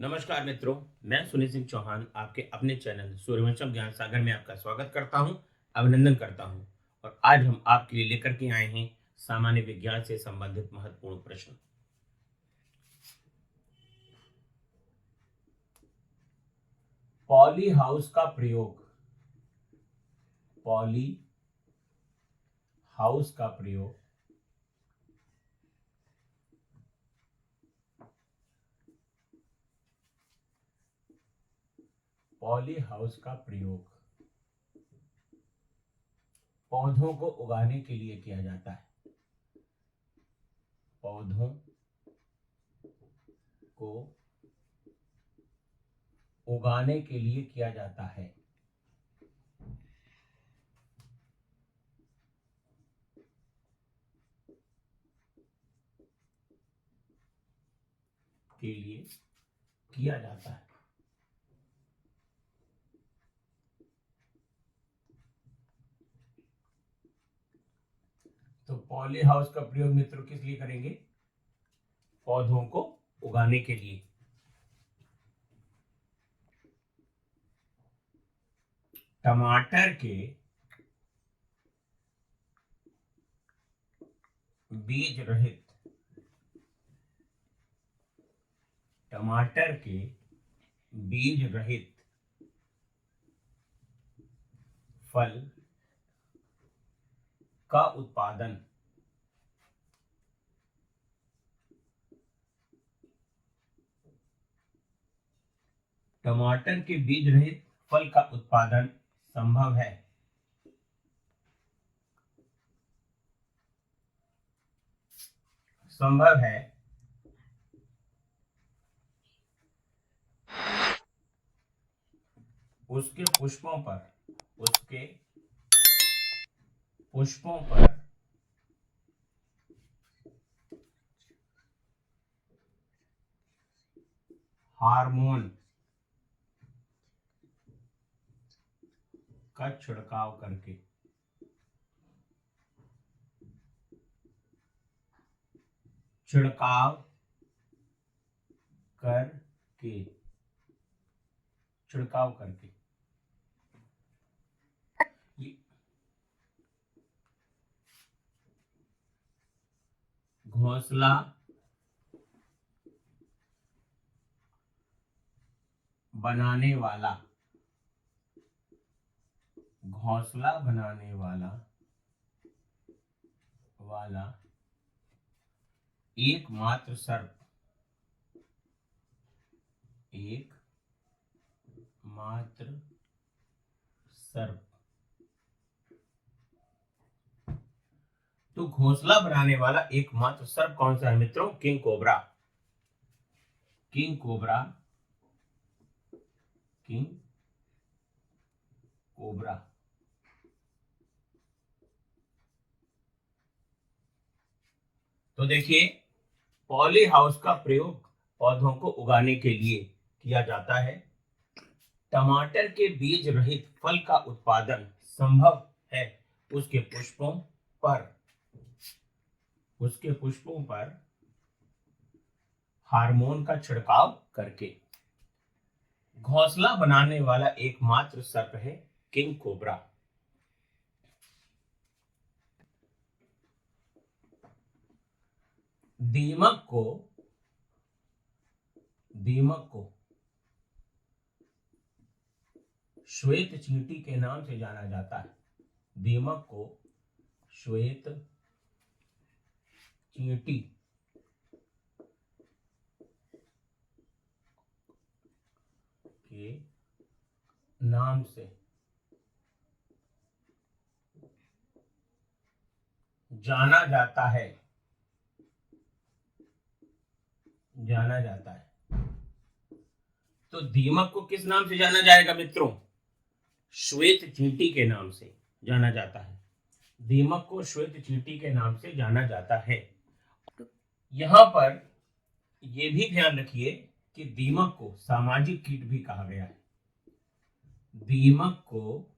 नमस्कार मित्रों, मैं सुनील सिंह चौहान आपके अपने चैनल सूर्यवंशम ज्ञान सागर में आपका स्वागत करता हूं, अभिनंदन करता हूं। और आज हम आपके लिए लेकर के आए हैं सामान्य विज्ञान से संबंधित महत्वपूर्ण प्रश्न। पॉली हाउस का प्रयोग। पॉली हाउस का प्रयोग पॉली हाउस का प्रयोग पौधों को उगाने के लिए किया जाता है। पौधों को उगाने के लिए किया जाता है। के लिए किया जाता है। तो पॉली हाउस का प्रयोग मित्रों किस लिए करेंगे? पौधों को उगाने के लिए। टमाटर के बीज रहित टमाटर के बीज रहित फल का उत्पादन टमाटर के बीज रहित फल का उत्पादन संभव है। संभव है उसके पुष्पों पर हार्मोन का छिड़काव करके। छिड़काव करके घोंसला बनाने वाला एकमात्र सर्प। तो घोंसला बनाने वाला एकमात्र सर्प कौन सा है मित्रों? King cobra. तो देखिए, पॉली हाउस का प्रयोग पौधों को उगाने के लिए किया जाता है। टमाटर के बीज रहित फल का उत्पादन संभव है उसके पुष्पों पर हार्मोन का छिड़काव करके। घोंसला बनाने वाला एकमात्र सर्प है किंग कोबरा। दीमक को श्वेत चींटी के नाम से जाना जाता है। दीमक को श्वेत चींटी के नाम से जाना जाता है। तो दीमक को किस नाम से जाना जाएगा मित्रों? श्वेत चींटी के नाम से जाना जाता है। दीमक को श्वेत चींटी के नाम से जाना जाता है। यहां पर यह भी ध्यान रखिए कि दीमक को सामाजिक कीट भी कहा गया है। दीमक को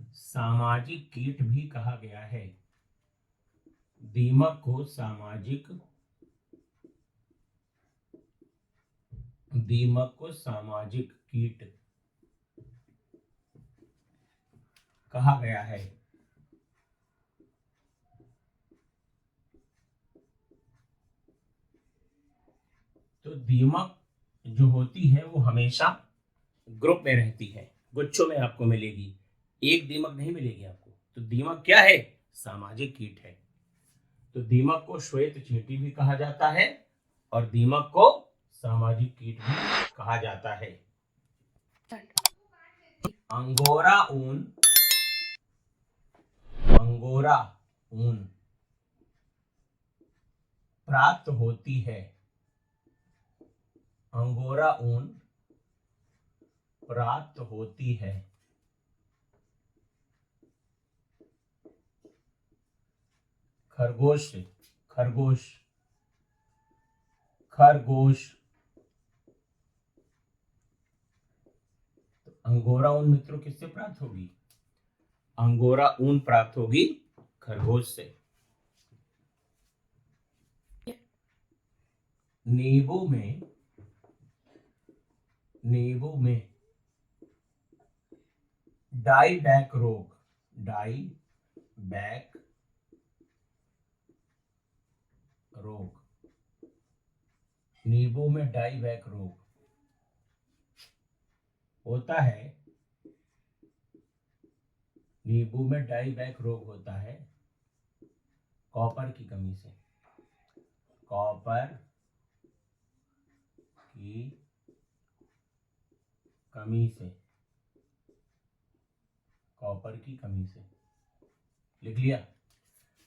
सामाजिक कीट भी कहा गया है। दीमक को सामाजिक दीमक को सामाजिक कीट कहा गया है। तो दीमक जो होती है वो हमेशा ग्रुप में रहती है, गुच्छों में आपको मिलेगी, एक दीमक नहीं मिलेगी आपको। तो दीमक क्या है? सामाजिक कीट है। तो दीमक को श्वेत चींटी भी कहा जाता है और दीमक को सामाजिक कीट भी कहा जाता है। अंगोरा ऊन, अंगोरा ऊन प्राप्त होती है, अंगोरा ऊन प्राप्त होती है खरगोश से, खरगोश, खरगोश। तो अंगोरा ऊन मित्रों किससे प्राप्त होगी? अंगोरा ऊन प्राप्त होगी खरगोश से। नींबू में, नींबू में डाई बैक रोग, डाई बैक रोग, नींबू में डाई बैक रोग होता है, नींबू में डाई बैक रोग होता है कॉपर की कमी से, कॉपर की कमी से, कॉपर की कमी से। लिख लिया?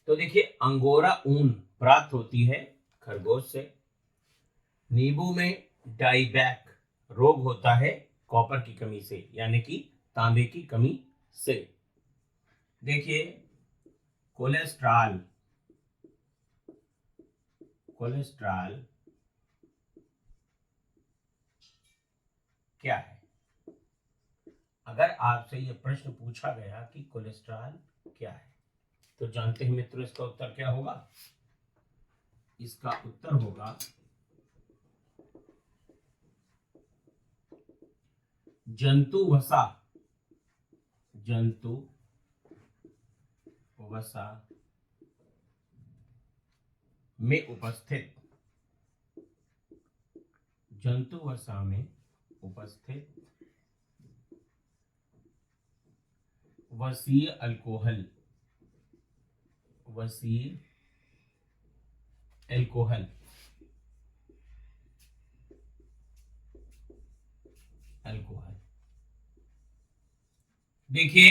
तो देखिए अंगोरा ऊन प्राप्त होती है खरगोश से, नींबू में डाईबैक रोग होता है कॉपर की कमी से, यानी कि तांबे की कमी से। देखिए कोलेस्ट्रॉल, कोलेस्ट्रॉल क्या है? अगर आपसे यह प्रश्न पूछा गया कि कोलेस्ट्रॉल क्या है, तो जानते हैं मित्रों इसका उत्तर क्या होगा? इसका उत्तर होगा जंतु वसा, जंतु वसा में उपस्थित, जंतु वसा में उपस्थित वसीय अल्कोहल, वसीय अल्कोहल, अल्कोहल। देखिए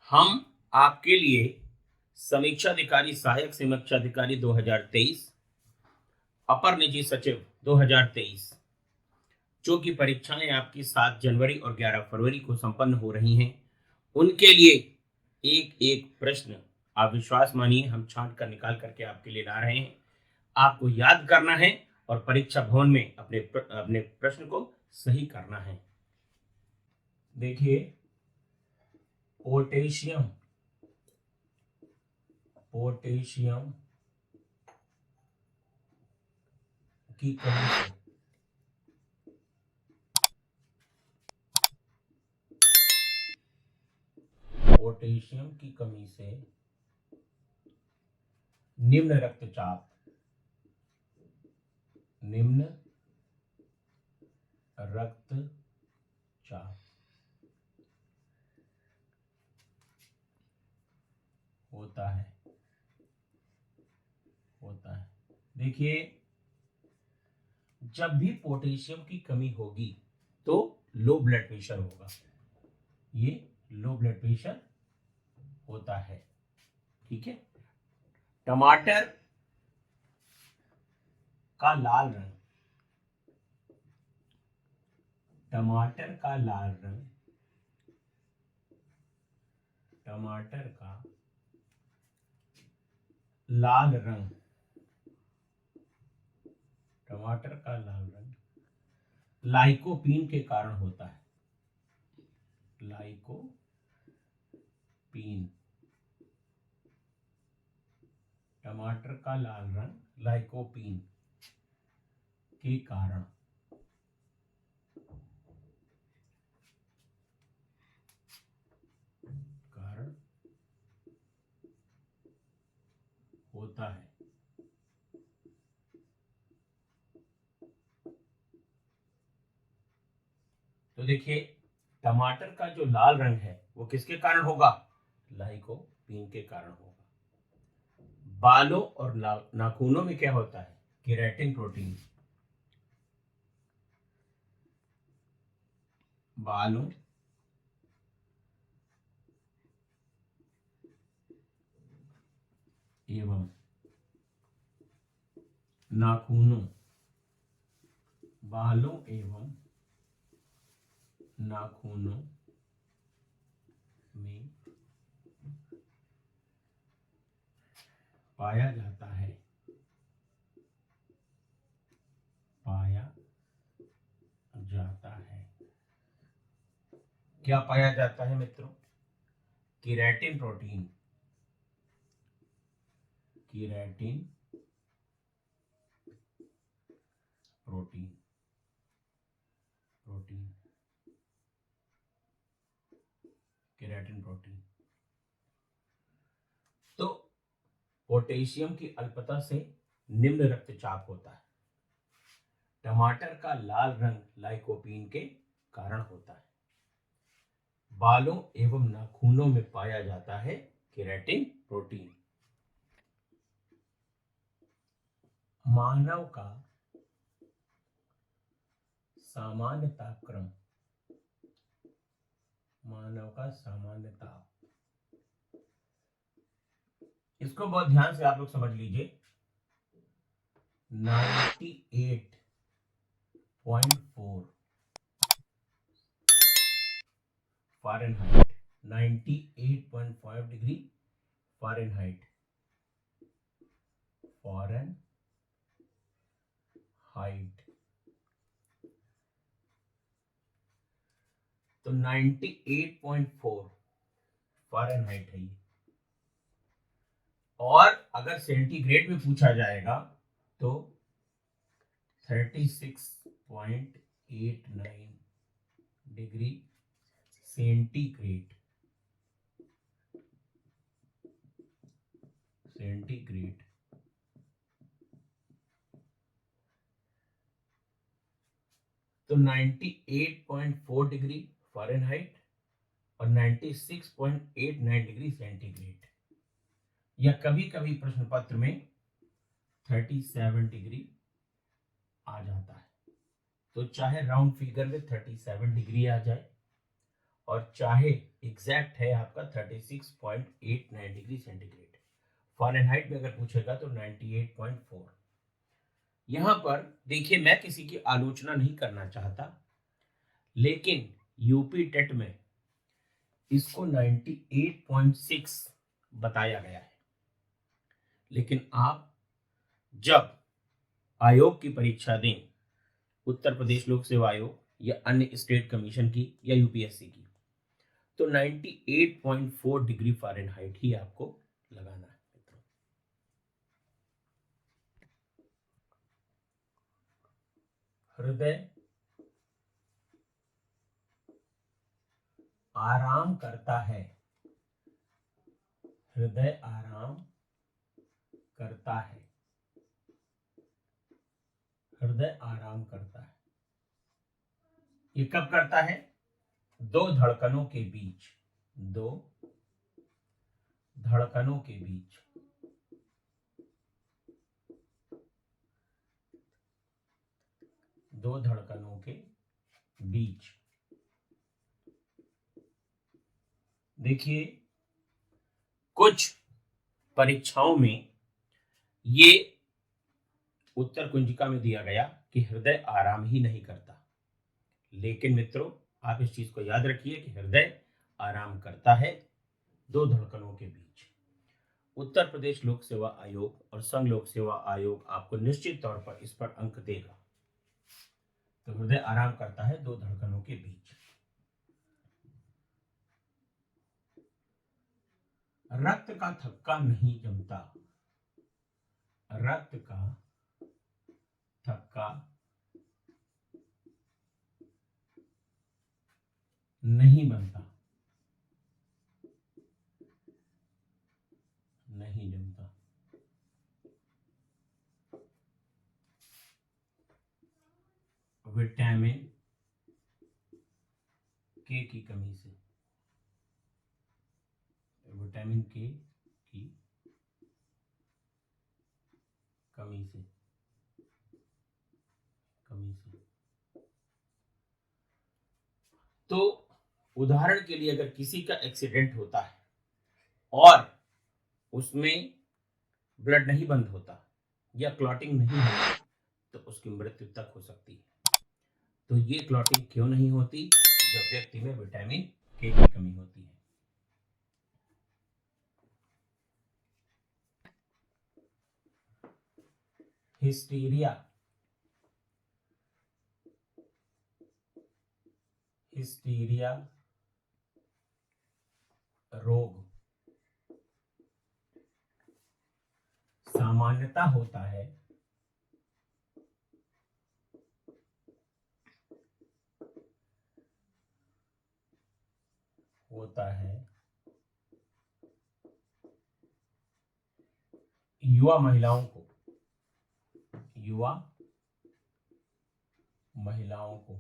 हम आपके लिए समीक्षा अधिकारी, सहायक समीक्षा अधिकारी 2023, अपर निजी सचिव 2023, जो की परीक्षाएं आपकी 7 जनवरी और 11 फरवरी को संपन्न हो रही हैं, उनके लिए एक एक प्रश्न आप विश्वास मानिए हम छांट कर निकाल करके आपके लिए ला रहे हैं। आपको याद करना है और परीक्षा भवन में अपने प्रश्न को सही करना है। देखिए पोटेशियम, पोटेशियम की कमी से, पोटेशियम की कमी से निम्न रक्तचाप, निम्न रक्तचाप होता है, होता है। देखिए जब भी पोटेशियम की कमी होगी तो लो ब्लड प्रेशर होगा, ये लो ब्लड प्रेशर होता है। ठीक है। टमाटर का लाल रंग, टमाटर का लाल रंग, टमाटर का लाल रंग, टमाटर का लाल रंग लाइकोपीन के कारण होता है, लाइकोपीन, टमाटर का लाल रंग लाइकोपीन के कारण होता है। तो देखिए टमाटर का जो लाल रंग है वो किसके कारण होगा? लाइकोपीन के कारण होगा। बालों और नाखूनों में क्या होता है? Keratin protein. बालों एवं नाखूनों, बालों एवं नाखूनों में पाया जाता है, पाया जाता है। क्या पाया जाता है मित्रों? Keratin protein. Keratin protein, protein, keratin protein. तो पोटेशियम की अल्पता से निम्न रक्तचाप होता है। टमाटर का लाल रंग लाइकोपीन के कारण होता है। बालों एवं नाखूनों में पाया जाता है केराटिन प्रोटीन। मानव का सामान्य तापक्रम, मानव का सामान्य ताप, इसको बहुत ध्यान से आप लोग समझ लीजिए। 98.4 फ़ारेनहाइट, 98.5 डिग्री फ़ारेनहाइट, फ़ारेनहाइट। तो 98.4 फ़ारेनहाइट है ये। और अगर सेंटीग्रेड में पूछा जाएगा तो 36.89 डिग्री सेंटीग्रेड, सेंटीग्रेड। तो 98.4 डिग्री फ़ारेनहाइट और 96.89 डिग्री सेंटीग्रेड, या कभी कभी प्रश्न पत्र में 37 डिग्री आ जाता है। तो चाहे राउंड फिगर में 37 डिग्री आ जाए और चाहे एग्जैक्ट है आपका 36.89 डिग्री सेंटीग्रेड, फ़ारेनहाइट में अगर पूछेगा तो 98.4। यहां पर देखिए मैं किसी की आलोचना नहीं करना चाहता, लेकिन यूपी टेट में इसको 98.6 बताया गया है। लेकिन आप जब आयोग की परीक्षा दें, उत्तर प्रदेश लोक सेवा आयोग या अन्य स्टेट कमीशन की या यूपीएससी की, तो 98.4 डिग्री फ़ारेनहाइट ही आपको लगाना है मित्रों। हृदय आराम करता है, हृदय आराम करता है, हृदय आराम करता है। ये कब करता है? दो धड़कनों के बीच, दो धड़कनों के बीच, दो धड़कनों के बीच। देखिए कुछ परीक्षाओं में ये उत्तर कुंजिका में दिया गया कि हृदय आराम ही नहीं करता, लेकिन मित्रों आप इस चीज को याद रखिए कि हृदय आराम करता है दो धड़कनों के बीच। उत्तर प्रदेश लोक सेवा आयोग और संघ लोक सेवा आयोग आपको निश्चित तौर पर इस पर अंक देगा। तो हृदय आराम करता है दो धड़कनों के बीच। रक्त का थक्का नहीं जमता, रक्त का थक्का नहीं बनता, नहीं जमता। विटामिन के की कमी से, विटामिन के की कमी से, तो उदाहरण के लिए अगर किसी का एक्सीडेंट होता है और उसमें ब्लड नहीं बंद होता या क्लॉटिंग नहीं होती तो उसकी मृत्यु तक हो सकती है। तो ये क्लॉटिंग क्यों नहीं होती? जब व्यक्ति में विटामिन के की कमी होती है। हिस्टीरिया, हिस्टीरिया रोग सामान्यता होता है युवा महिलाओं को, युवा महिलाओं को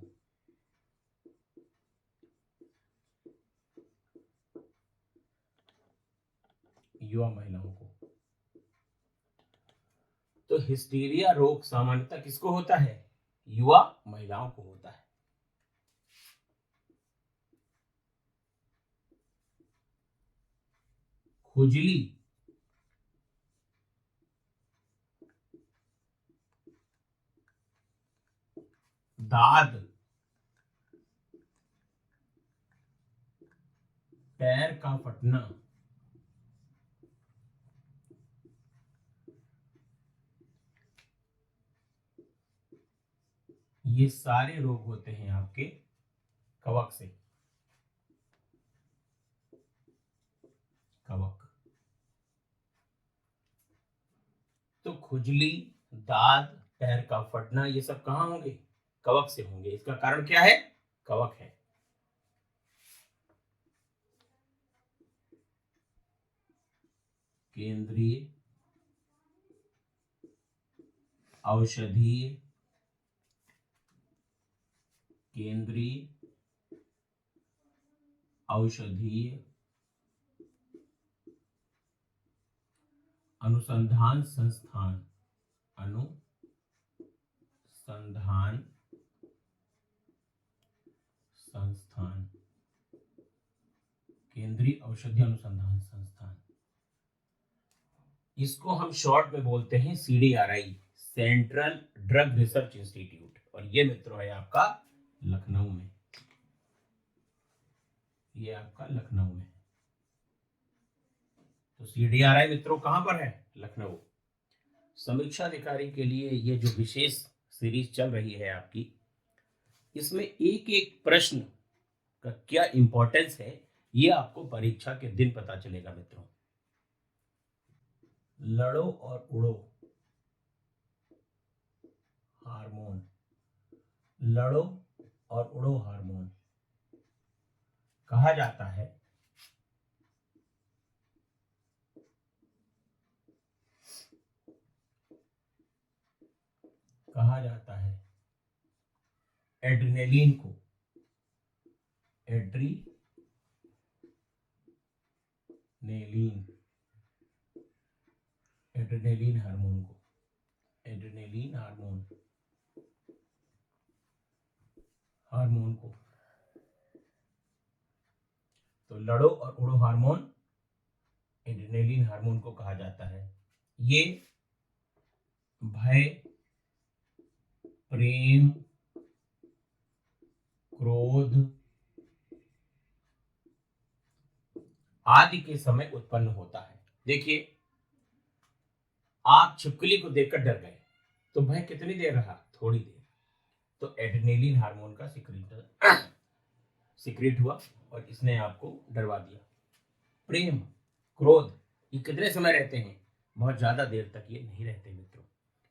तो हिस्टीरिया रोग सामान्यतः किसको होता है? युवा महिलाओं को होता है। खुजली, दाद, पैर का फटना, ये सारे रोग होते हैं आपके कवक से। कवक तो खुजली, दाद, पैर का फटना ये सब कहां होंगे? कवक से होंगे। इसका कारण क्या है? कवक है। केंद्रीय औषधीय, केंद्रीय औषधीय अनुसंधान संस्थान, अनुसंधान संस्थान, केंद्रीय औषधि अनुसंधान संस्थान, इसको हम शॉर्ट में बोलते हैं CDRI, central drug research institute. और ये मित्रों है आपका लखनऊ में, ये आपका लखनऊ में। तो CDRI मित्रों कहां पर है? लखनऊ। समीक्षा अधिकारी के लिए ये जो विशेष सीरीज चल रही है आपकी, इसमें एक एक प्रश्न का क्या इंपॉर्टेंस है ये आपको परीक्षा के दिन पता चलेगा मित्रों। लड़ो और उड़ो हार्मोन, लड़ो और उड़ो हार्मोन कहा जाता है एड्रेनलिन को, एड्रेनलिन हार्मोन को, एड्रेनलिन हार्मोन को। तो लड़ो और उड़ो हार्मोन एड्रेनलिन हार्मोन को कहा जाता है। ये भय, प्रेम, क्रोध आदि के समय उत्पन्न होता है। देखिए, आप छिपकली को देखकर डर गए तो भय कितनी देर रहा? थोड़ी देर। तो एड्रेनलिन हार्मोन का सिक्रेट हुआ और इसने आपको डरवा दिया। प्रेम, क्रोध ये कितने समय रहते हैं? बहुत ज्यादा देर तक ये नहीं रहते मित्रों।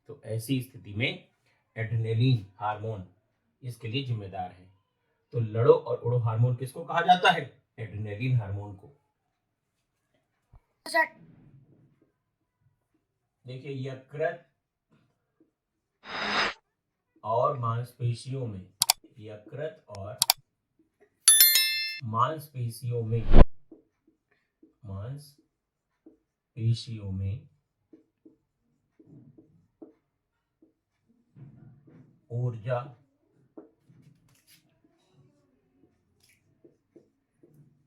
तो ऐसी स्थिति में एड्रेनलिन हार्मोन इसके लिए जिम्मेदार है। तो लड़ो और उड़ो हार्मोन किसको कहा जाता है? एड्रेनलिन हार्मोन को। देखिए, यकृत और मांसपेशियों में, यकृत और मांसपेशियों में ऊर्जा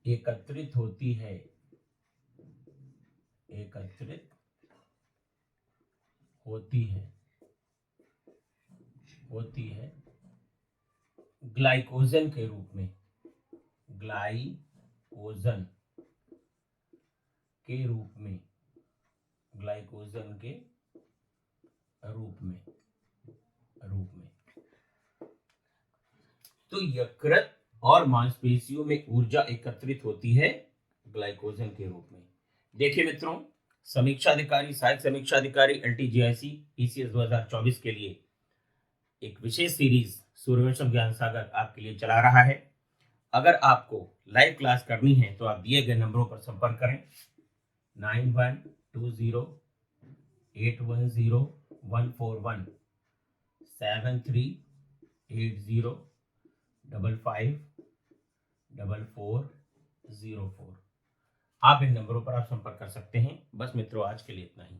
एकत्रित होती है ग्लाइकोजन के रूप में, ग्लाइकोजन के रूप में। तो यकृत और मांसपेशियों में ऊर्जा एकत्रित होती है ग्लाइकोजन के रूप में। देखिए मित्रों, समीक्षाधिकारी, सहायक समीक्षाधिकारी LTJIC PCS 2024 के लिए एक विशेष सीरीज सूर्यवंशम ज्ञान सागर आपके लिए चला रहा है। अगर आपको लाइव क्लास करनी है तो आप दिए गए नंबरों पर संपर्क करें 9120810141 7380554404। आप इन नंबरों पर आप संपर्क कर सकते हैं। बस मित्रों, आज के लिए इतना ही।